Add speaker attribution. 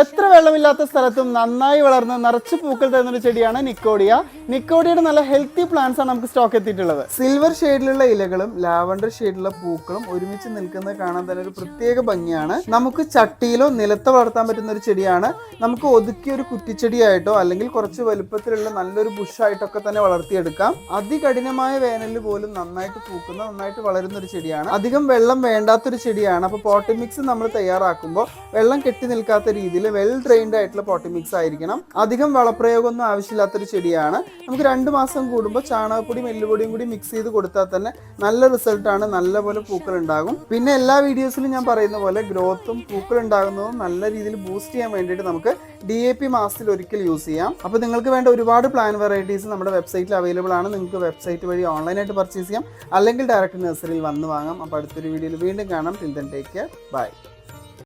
Speaker 1: എത്ര വെള്ളമില്ലാത്ത സ്ഥലത്തും നന്നായി വളർന്ന് നിറച്ച് പൂക്കൾ തരുന്നൊരു ചെടിയാണ് നിക്കോഡിയ. നിക്കോഡിയയുടെ നല്ല ഹെൽത്തി പ്ലാന്റ്സ് ആണ് നമുക്ക് സ്റ്റോക്ക് എത്തിയിട്ടുള്ളത്. സിൽവർ ഷെയ്ഡിലുള്ള ഇലകളും ലാവൻഡർ ഷെയ്ഡിലുള്ള പൂക്കളും ഒരുമിച്ച് നിൽക്കുന്നത് കാണാൻ തന്നെ ഒരു പ്രത്യേക ഭംഗിയാണ്. നമുക്ക് ചട്ടിയിലോ നിലത്തോ വളർത്താൻ പറ്റുന്ന ഒരു ചെടിയാണ്. നമുക്ക് ഒതുക്കിയ ഒരു കുറ്റിച്ചെടിയായിട്ടോ അല്ലെങ്കിൽ കുറച്ച് വലുപ്പത്തിലുള്ള നല്ലൊരു ബുഷായിട്ടൊക്കെ തന്നെ വളർത്തിയെടുക്കാം. അതികഠിനമായ വേനലിൽ പോലും നന്നായിട്ട് പൂക്കുന്ന, നന്നായിട്ട് വളരുന്ന ഒരു ചെടിയാണ്. അധികം വെള്ളം വേണ്ടാത്തൊരു ചെടിയാണ്. അപ്പോൾ പോട്ടി മിക്സ് നമ്മൾ തയ്യാറാക്കുമ്പോൾ വെള്ളം കെട്ടി നിൽക്കാത്ത രീതിയിൽ വെൽ ഡ്രെയിൻഡ് ആയിട്ടുള്ള പോട്ടി മിക്സ് ആയിരിക്കണം. അധികം വളപ്രയോഗമൊന്നും ആവശ്യമില്ലാത്തൊരു ചെടിയാണ്. നമുക്ക് 2 മാസം കൂടുമ്പോൾ ചാണകപ്പൊടിയും എല്ലുപൊടിയും കൂടി മിക്സ് ചെയ്ത് കൊടുത്താൽ തന്നെ നല്ല റിസൾട്ടാണ്. നല്ലപോലെ പൂക്കൾ ഉണ്ടാകും. പിന്നെ എല്ലാ വീഡിയോസിലും ഞാൻ പറയുന്ന പോലെ ഗ്രോത്തും പൂക്കൾ ഉണ്ടാകുന്നതും നല്ല രീതിയിൽ ബൂസ്റ്റ് ചെയ്യാൻ വേണ്ടിയിട്ട് നമുക്ക് DAP മാസത്തിൽ ഒരിക്കൽ യൂസ് ചെയ്യാം. അപ്പോൾ നിങ്ങൾക്ക് വേണ്ട ഒരുപാട് പ്ലാൻ വെറൈറ്റീസ് നമ്മുടെ വെബ്സൈറ്റിൽ അവൈലബിൾ ആണ്. നിങ്ങൾക്ക് വെബ്സൈറ്റ് വഴി ഓൺലൈനായിട്ട് പർച്ചേസ് ചെയ്യാം, അല്ലെങ്കിൽ ഡയറക്റ്റ് നഴ്സറിയിൽ വന്ന് വാങ്ങാം. അപ്പോൾ അടുത്തൊരു വീഡിയോയിൽ വീണ്ടും കാണാം. Till then take care, by.